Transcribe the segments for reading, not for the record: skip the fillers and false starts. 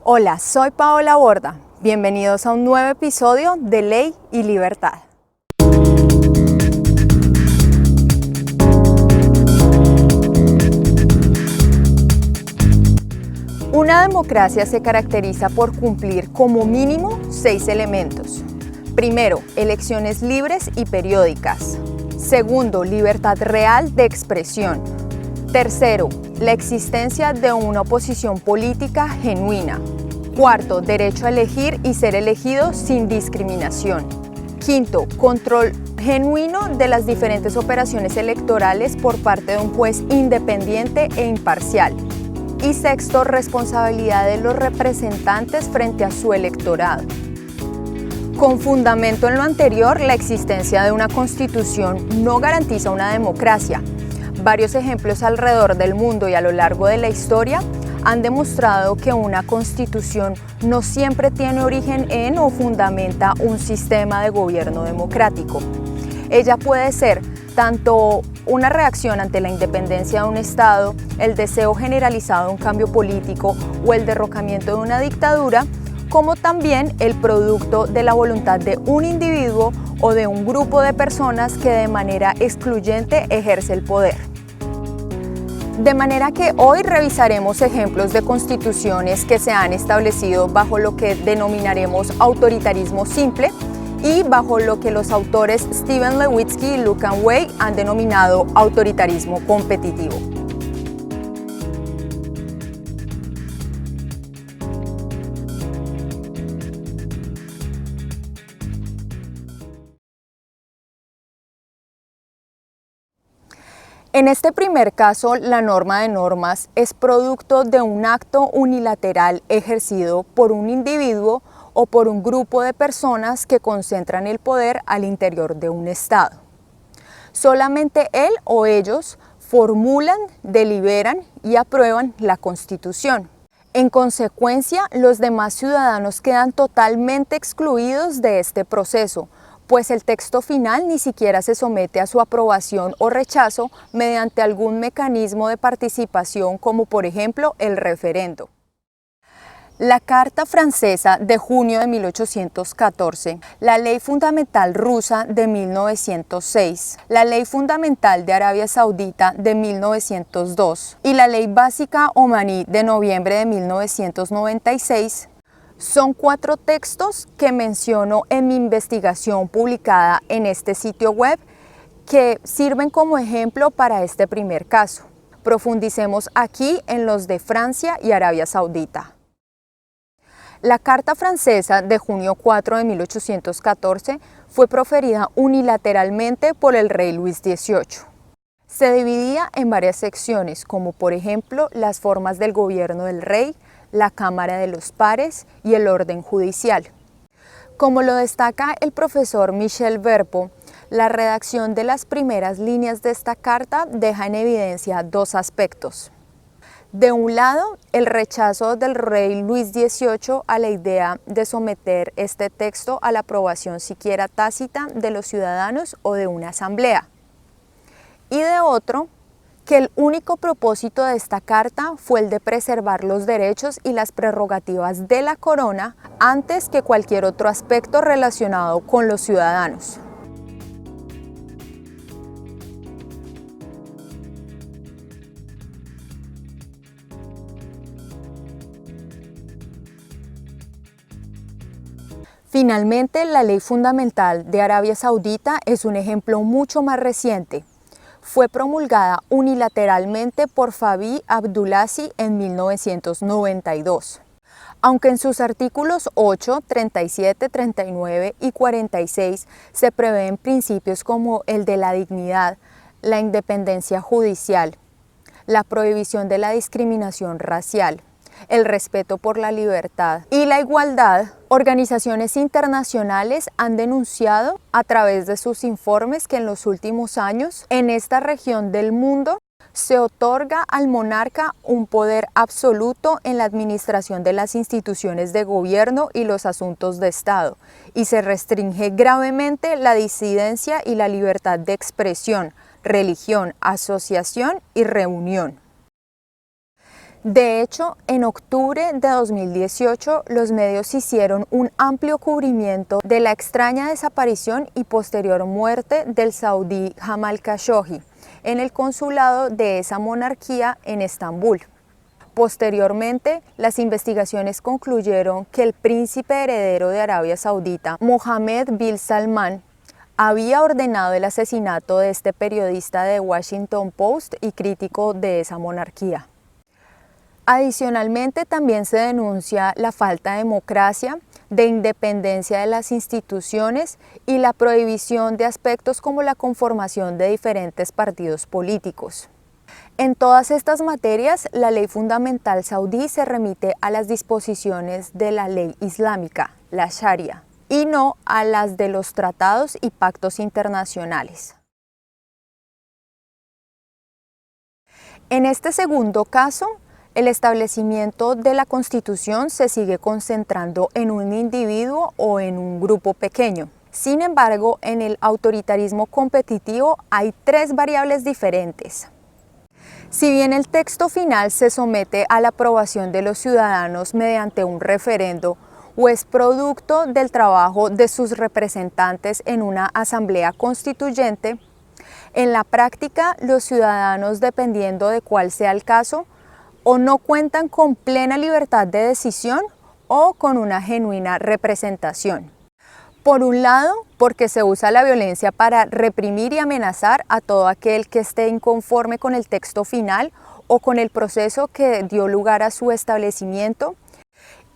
Hola, soy Paola Borda. Bienvenidos a un nuevo episodio de Ley y Libertad. Una democracia se caracteriza por cumplir como mínimo 6 elementos. Primero, elecciones libres y periódicas. Segundo, libertad real de expresión. Tercero, la existencia de una oposición política genuina. Cuarto, derecho a elegir y ser elegido sin discriminación. Quinto, control genuino de las diferentes operaciones electorales por parte de un juez independiente e imparcial. Y sexto, responsabilidad de los representantes frente a su electorado. Con fundamento en lo anterior, la existencia de una constitución no garantiza una democracia. Varios ejemplos alrededor del mundo y a lo largo de la historia han demostrado que una constitución no siempre tiene origen en o fundamenta un sistema de gobierno democrático. Ella puede ser tanto una reacción ante la independencia de un Estado, el deseo generalizado de un cambio político o el derrocamiento de una dictadura, como también el producto de la voluntad de un individuo o de un grupo de personas que de manera excluyente ejerce el poder. De manera que hoy revisaremos ejemplos de constituciones que se han establecido bajo lo que denominaremos autoritarismo simple y bajo lo que los autores Steven Lewitsky y Lucan Way han denominado autoritarismo competitivo. En este primer caso, la norma de normas es producto de un acto unilateral ejercido por un individuo o por un grupo de personas que concentran el poder al interior de un Estado. Solamente él o ellos formulan, deliberan y aprueban la Constitución. En consecuencia, los demás ciudadanos quedan totalmente excluidos de este proceso, pues el texto final ni siquiera se somete a su aprobación o rechazo mediante algún mecanismo de participación como por ejemplo el referendo. La Carta Francesa de junio de 1814, la Ley Fundamental Rusa de 1906, la Ley Fundamental de Arabia Saudita de 1902 y la Ley Básica Omaní de noviembre de 1996 son 4 textos que menciono en mi investigación publicada en este sitio web que sirven como ejemplo para este primer caso. Profundicemos aquí en los de Francia y Arabia Saudita. La Carta Francesa de junio 4 de 1814 fue proferida unilateralmente por el rey Luis XVIII. Se dividía en varias secciones, como por ejemplo las formas del gobierno del rey, la Cámara de los Pares y el orden judicial. Como lo destaca el profesor Michel Verpo, la redacción de las primeras líneas de esta carta deja en evidencia 2 aspectos. De un lado, el rechazo del rey Luis XVIII a la idea de someter este texto a la aprobación siquiera tácita de los ciudadanos o de una asamblea. Y de otro, que el único propósito de esta carta fue el de preservar los derechos y las prerrogativas de la corona antes que cualquier otro aspecto relacionado con los ciudadanos. Finalmente, la Ley Fundamental de Arabia Saudita es un ejemplo mucho más reciente. Fue promulgada unilateralmente por Fabi Abdulazi en 1992. Aunque en sus artículos 8, 37, 39 y 46 se prevén principios como el de la dignidad, la independencia judicial, la prohibición de la discriminación racial, el respeto por la libertad y la igualdad, organizaciones internacionales han denunciado a través de sus informes que en los últimos años en esta región del mundo se otorga al monarca un poder absoluto en la administración de las instituciones de gobierno y los asuntos de Estado, y se restringe gravemente la disidencia y la libertad de expresión, religión, asociación y reunión. De hecho, en octubre de 2018, los medios hicieron un amplio cubrimiento de la extraña desaparición y posterior muerte del saudí Jamal Khashoggi en el consulado de esa monarquía en Estambul. Posteriormente, las investigaciones concluyeron que el príncipe heredero de Arabia Saudita, Mohammed bin Salman, había ordenado el asesinato de este periodista de Washington Post y crítico de esa monarquía. Adicionalmente, también se denuncia la falta de democracia, de independencia de las instituciones y la prohibición de aspectos como la conformación de diferentes partidos políticos. En todas estas materias, la ley fundamental saudí se remite a las disposiciones de la ley islámica, la Sharia, y no a las de los tratados y pactos internacionales. En este segundo caso, el establecimiento de la Constitución se sigue concentrando en un individuo o en un grupo pequeño. Sin embargo, en el autoritarismo competitivo hay tres variables diferentes. Si bien el texto final se somete a la aprobación de los ciudadanos mediante un referendo o es producto del trabajo de sus representantes en una asamblea constituyente, en la práctica los ciudadanos, dependiendo de cuál sea el caso, o no cuentan con plena libertad de decisión o con una genuina representación. Por un lado, porque se usa la violencia para reprimir y amenazar a todo aquel que esté inconforme con el texto final o con el proceso que dio lugar a su establecimiento.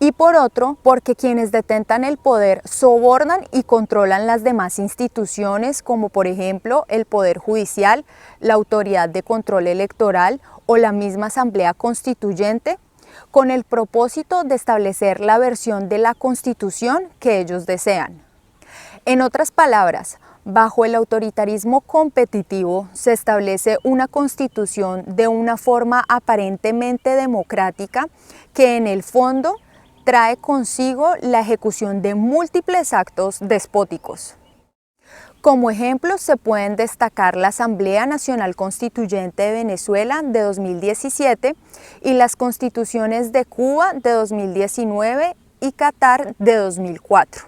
Y por otro, porque quienes detentan el poder sobornan y controlan las demás instituciones, como por ejemplo el Poder Judicial, la Autoridad de Control Electoral o la misma Asamblea Constituyente, con el propósito de establecer la versión de la Constitución que ellos desean. En otras palabras, bajo el autoritarismo competitivo se establece una constitución de una forma aparentemente democrática que en el fondo trae consigo la ejecución de múltiples actos despóticos. Como ejemplos se pueden destacar la Asamblea Nacional Constituyente de Venezuela de 2017 y las constituciones de Cuba de 2019 y Qatar de 2004.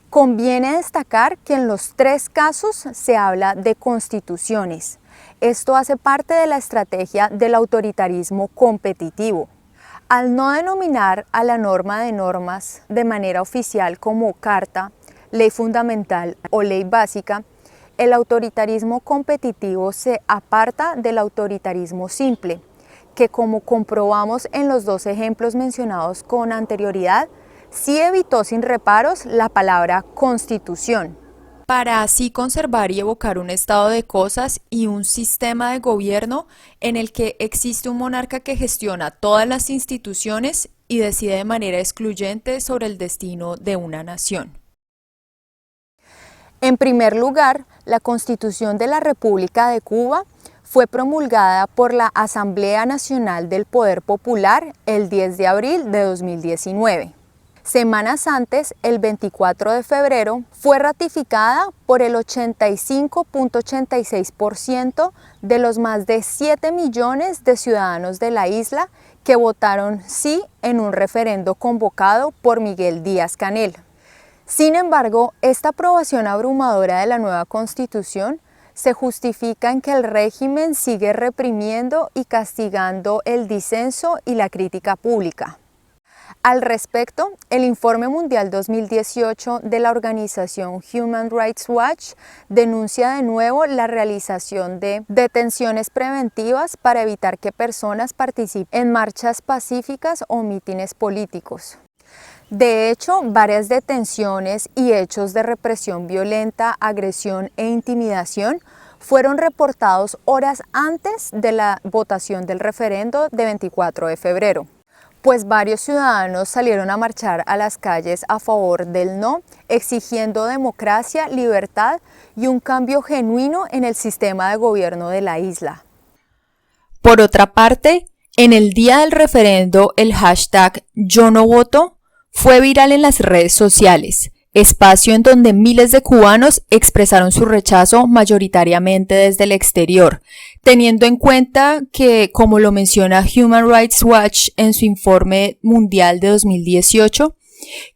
Conviene destacar que en los tres casos se habla de constituciones. Esto hace parte de la estrategia del autoritarismo competitivo. Al no denominar a la norma de normas de manera oficial como carta, ley fundamental o ley básica, el autoritarismo competitivo se aparta del autoritarismo simple, que como comprobamos en los dos ejemplos mencionados con anterioridad, sí evitó sin reparos la palabra constitución. Para así conservar y evocar un estado de cosas y un sistema de gobierno en el que existe un monarca que gestiona todas las instituciones y decide de manera excluyente sobre el destino de una nación. En primer lugar, la Constitución de la República de Cuba fue promulgada por la Asamblea Nacional del Poder Popular el 10 de abril de 2019. Semanas antes, el 24 de febrero, fue ratificada por el 85.86% de los más de 7 millones de ciudadanos de la isla que votaron sí en un referendo convocado por Miguel Díaz-Canel. Sin embargo, esta aprobación abrumadora de la nueva Constitución se justifica en que el régimen sigue reprimiendo y castigando el disenso y la crítica pública. Al respecto, el Informe Mundial 2018 de la organización Human Rights Watch denuncia de nuevo la realización de detenciones preventivas para evitar que personas participen en marchas pacíficas o mítines políticos. De hecho, varias detenciones y hechos de represión violenta, agresión e intimidación fueron reportados horas antes de la votación del referendo de 24 de febrero. Pues varios ciudadanos salieron a marchar a las calles a favor del no, exigiendo democracia, libertad y un cambio genuino en el sistema de gobierno de la isla. Por otra parte, en el día del referendo, el hashtag Yo no voto fue viral en las redes sociales, espacio en donde miles de cubanos expresaron su rechazo mayoritariamente desde el exterior, teniendo en cuenta que, como lo menciona Human Rights Watch en su informe mundial de 2018,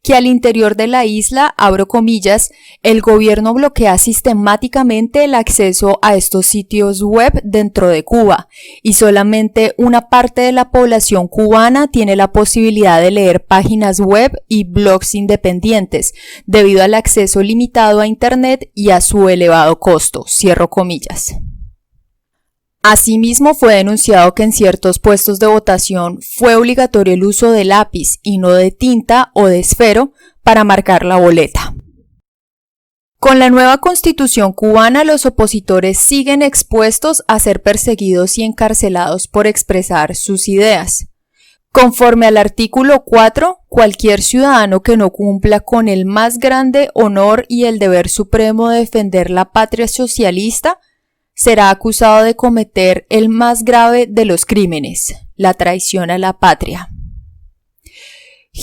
que al interior de la isla, abro comillas, el gobierno bloquea sistemáticamente el acceso a estos sitios web dentro de Cuba y solamente una parte de la población cubana tiene la posibilidad de leer páginas web y blogs independientes debido al acceso limitado a Internet y a su elevado costo, cierro comillas. Asimismo, fue denunciado que en ciertos puestos de votación fue obligatorio el uso de lápiz y no de tinta o de esfero para marcar la boleta. Con la nueva Constitución cubana, los opositores siguen expuestos a ser perseguidos y encarcelados por expresar sus ideas. Conforme al artículo 4, cualquier ciudadano que no cumpla con el más grande honor y el deber supremo de defender la patria socialista será acusado de cometer el más grave de los crímenes, la traición a la patria.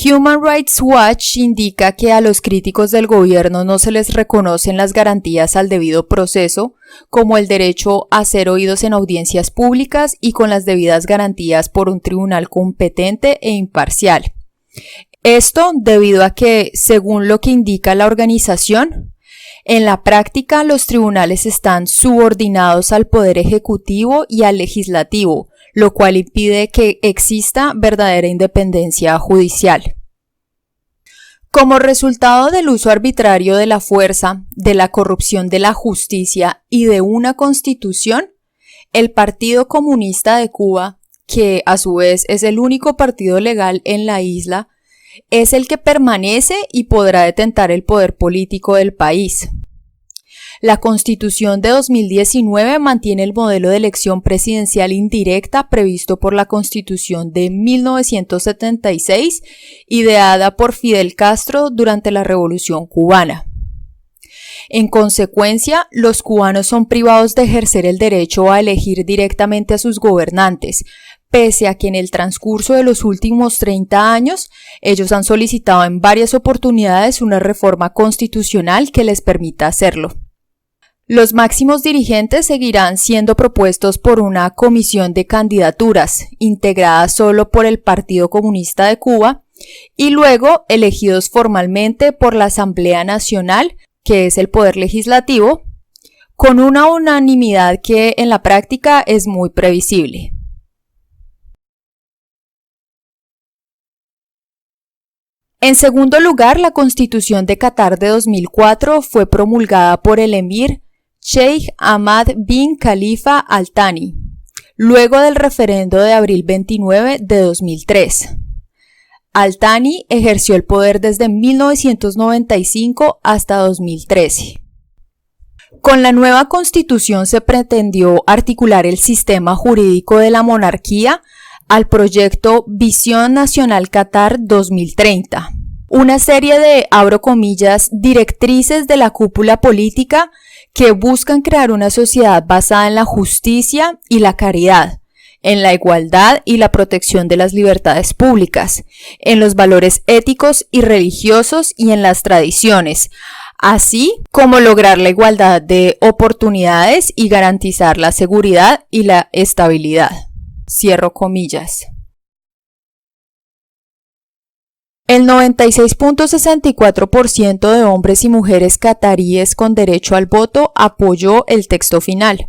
Human Rights Watch indica que a los críticos del gobierno no se les reconocen las garantías al debido proceso, como el derecho a ser oídos en audiencias públicas y con las debidas garantías por un tribunal competente e imparcial. Esto debido a que, según lo que indica la organización, en la práctica, los tribunales están subordinados al Poder Ejecutivo y al Legislativo, lo cual impide que exista verdadera independencia judicial. Como resultado del uso arbitrario de la fuerza, de la corrupción de la justicia y de una constitución, el Partido Comunista de Cuba, que a su vez es el único partido legal en la isla, es el que permanece y podrá detentar el poder político del país. La Constitución de 2019 mantiene el modelo de elección presidencial indirecta previsto por la Constitución de 1976, ideada por Fidel Castro durante la Revolución cubana. En consecuencia, los cubanos son privados de ejercer el derecho a elegir directamente a sus gobernantes, pese a que en el transcurso de los últimos 30 años, ellos han solicitado en varias oportunidades una reforma constitucional que les permita hacerlo. Los máximos dirigentes seguirán siendo propuestos por una comisión de candidaturas, integrada solo por el Partido Comunista de Cuba, y luego elegidos formalmente por la Asamblea Nacional, que es el poder legislativo, con una unanimidad que en la práctica es muy previsible. En segundo lugar, la Constitución de Qatar de 2004 fue promulgada por el emir Sheikh Ahmad bin Khalifa Al Thani, luego del referendo de abril 29 de 2003. Al Thani ejerció el poder desde 1995 hasta 2013. Con la nueva Constitución se pretendió articular el sistema jurídico de la monarquía al proyecto Visión Nacional Qatar 2030, una serie de, abro comillas, directrices de la cúpula política que buscan crear una sociedad basada en la justicia y la caridad, en la igualdad y la protección de las libertades públicas, en los valores éticos y religiosos y en las tradiciones, así como lograr la igualdad de oportunidades y garantizar la seguridad y la estabilidad. Cierro comillas. El 96.64% de hombres y mujeres cataríes con derecho al voto apoyó el texto final.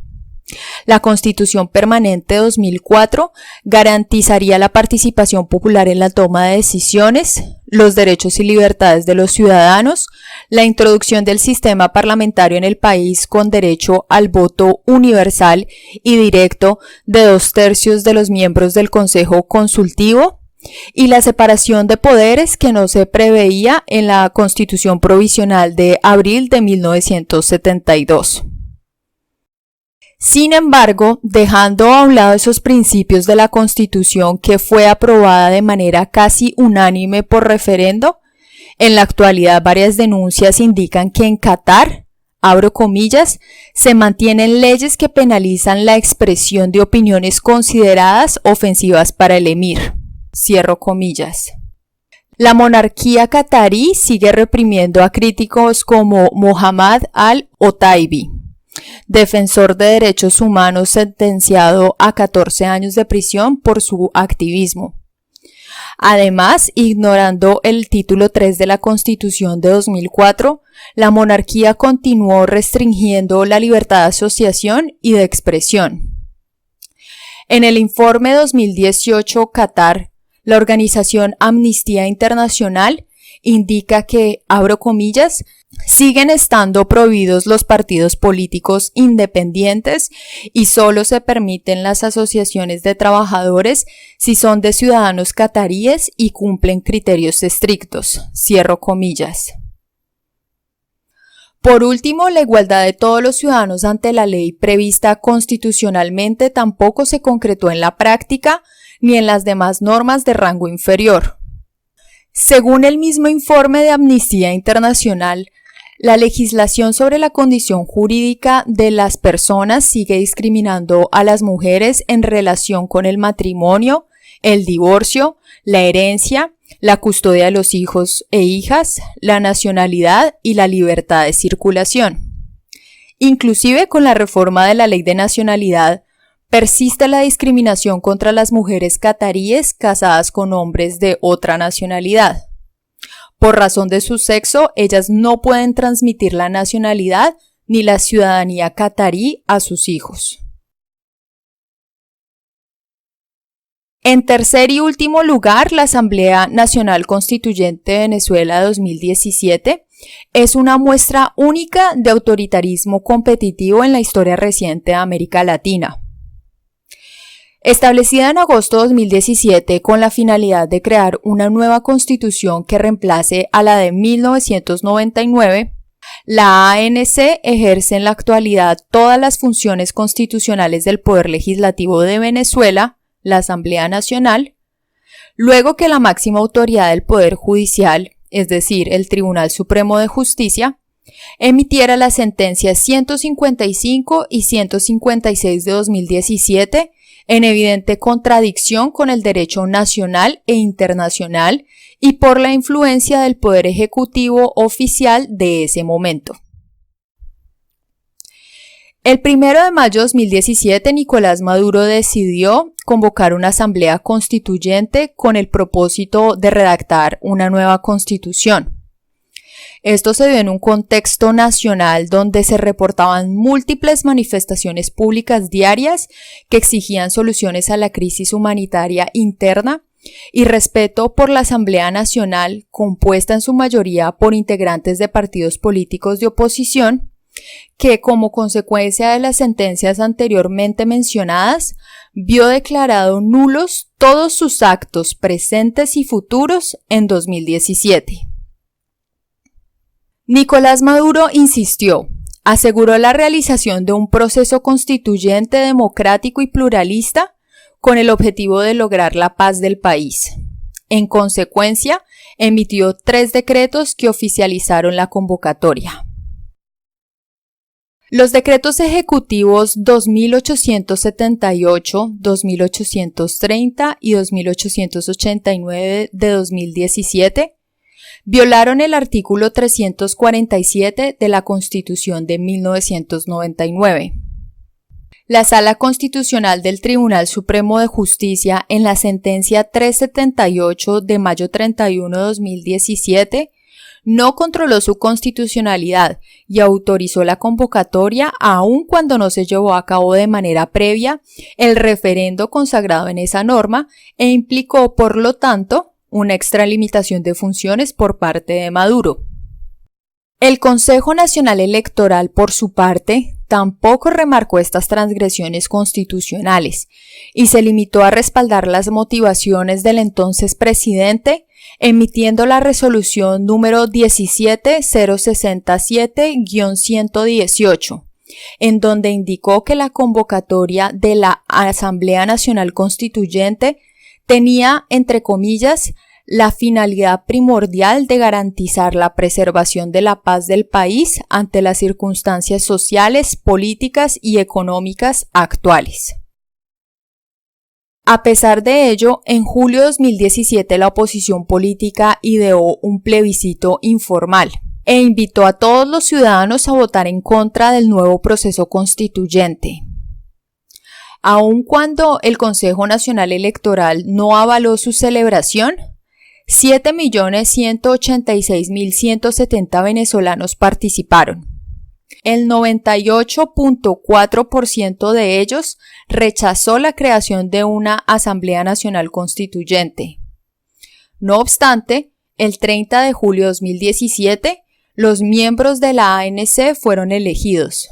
La Constitución Permanente de 2004 garantizaría la participación popular en la toma de decisiones, los derechos y libertades de los ciudadanos, la introducción del sistema parlamentario en el país con derecho al voto universal y directo de 2/3 de los miembros del Consejo Consultivo, y la separación de poderes que no se preveía en la Constitución Provisional de abril de 1972. Sin embargo, dejando a un lado esos principios de la Constitución que fue aprobada de manera casi unánime por referendo, en la actualidad varias denuncias indican que en Qatar, abro comillas, se mantienen leyes que penalizan la expresión de opiniones consideradas ofensivas para el emir. Cierro comillas. La monarquía catarí sigue reprimiendo a críticos como Mohammad al-Otaibi, defensor de derechos humanos sentenciado a 14 años de prisión por su activismo. Además, ignorando el título 3 de la Constitución de 2004, la monarquía continuó restringiendo la libertad de asociación y de expresión. En el informe 2018 Qatar, la organización Amnistía Internacional indica que, abro comillas, siguen estando prohibidos los partidos políticos independientes y solo se permiten las asociaciones de trabajadores si son de ciudadanos cataríes y cumplen criterios estrictos, cierro comillas. Por último, la igualdad de todos los ciudadanos ante la ley prevista constitucionalmente tampoco se concretó en la práctica ni en las demás normas de rango inferior. Según el mismo informe de Amnistía Internacional, la legislación sobre la condición jurídica de las personas sigue discriminando a las mujeres en relación con el matrimonio, el divorcio, la herencia, la custodia de los hijos e hijas, la nacionalidad y la libertad de circulación. Inclusive con la reforma de la ley de nacionalidad, persiste la discriminación contra las mujeres cataríes casadas con hombres de otra nacionalidad. Por razón de su sexo, ellas no pueden transmitir la nacionalidad ni la ciudadanía catarí a sus hijos. En tercer y último lugar, la Asamblea Nacional Constituyente de Venezuela 2017 es una muestra única de autoritarismo competitivo en la historia reciente de América Latina. Establecida en agosto de 2017 con la finalidad de crear una nueva constitución que reemplace a la de 1999, la ANC ejerce en la actualidad todas las funciones constitucionales del Poder Legislativo de Venezuela, la Asamblea Nacional, luego que la máxima autoridad del Poder Judicial, es decir, el Tribunal Supremo de Justicia, emitiera las sentencias 155 y 156 de 2017 en evidente contradicción con el derecho nacional e internacional y por la influencia del Poder Ejecutivo oficial de ese momento. El 1 de mayo de 2017, Nicolás Maduro decidió convocar una asamblea constituyente con el propósito de redactar una nueva constitución. Esto se dio en un contexto nacional donde se reportaban múltiples manifestaciones públicas diarias que exigían soluciones a la crisis humanitaria interna y respeto por la Asamblea Nacional, compuesta en su mayoría por integrantes de partidos políticos de oposición, que como consecuencia de las sentencias anteriormente mencionadas, vio declarado nulos todos sus actos presentes y futuros en 2017. Nicolás Maduro insistió, aseguró la realización de un proceso constituyente democrático y pluralista con el objetivo de lograr la paz del país. En consecuencia, emitió 3 decretos que oficializaron la convocatoria. Los decretos ejecutivos 2878, 2830 y 2889 de 2017 violaron el artículo 347 de la Constitución de 1999. La Sala Constitucional del Tribunal Supremo de Justicia, en la sentencia 378 de mayo 31 de 2017, no controló su constitucionalidad y autorizó la convocatoria aun cuando no se llevó a cabo de manera previa el referendo consagrado en esa norma e implicó, por lo tanto, una extralimitación de funciones por parte de Maduro. El Consejo Nacional Electoral, por su parte, tampoco remarcó estas transgresiones constitucionales y se limitó a respaldar las motivaciones del entonces presidente, emitiendo la resolución número 17067-118, en donde indicó que la convocatoria de la Asamblea Nacional Constituyente tenía, entre comillas, la finalidad primordial de garantizar la preservación de la paz del país ante las circunstancias sociales, políticas y económicas actuales. A pesar de ello, en julio de 2017 la oposición política ideó un plebiscito informal e invitó a todos los ciudadanos a votar en contra del nuevo proceso constituyente. Aun cuando el Consejo Nacional Electoral no avaló su celebración, 7.186.170 venezolanos participaron. El 98.4% de ellos rechazó la creación de una Asamblea Nacional Constituyente. No obstante, el 30 de julio de 2017, los miembros de la ANC fueron elegidos.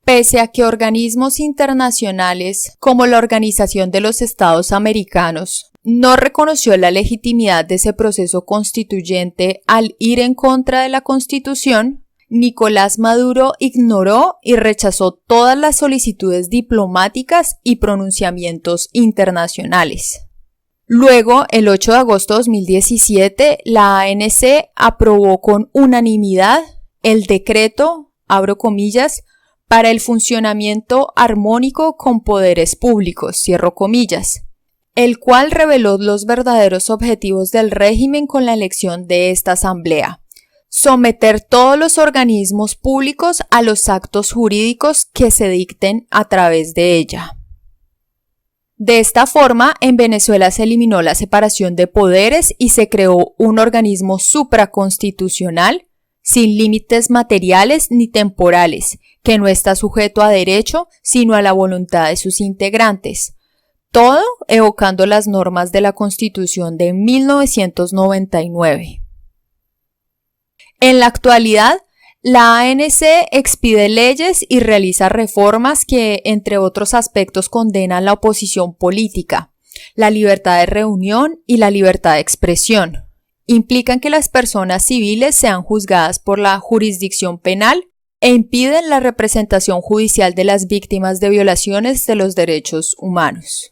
Pese a que organismos internacionales como la Organización de los Estados Americanos no reconoció la legitimidad de ese proceso constituyente al ir en contra de la Constitución, Nicolás Maduro ignoró y rechazó todas las solicitudes diplomáticas y pronunciamientos internacionales. Luego, el 8 de agosto de 2017, la ANC aprobó con unanimidad el decreto, abro comillas, para el funcionamiento armónico con poderes públicos, cierro comillas, el cual reveló los verdaderos objetivos del régimen con la elección de esta asamblea. Someter todos los organismos públicos a los actos jurídicos que se dicten a través de ella. De esta forma, en Venezuela se eliminó la separación de poderes y se creó un organismo supraconstitucional sin límites materiales ni temporales, que no está sujeto a derecho, sino a la voluntad de sus integrantes. Todo evocando las normas de la Constitución de 1999. En la actualidad, la ANC expide leyes y realiza reformas que, entre otros aspectos, condenan la oposición política, la libertad de reunión y la libertad de expresión. Implican que las personas civiles sean juzgadas por la jurisdicción penal e impiden la representación judicial de las víctimas de violaciones de los derechos humanos.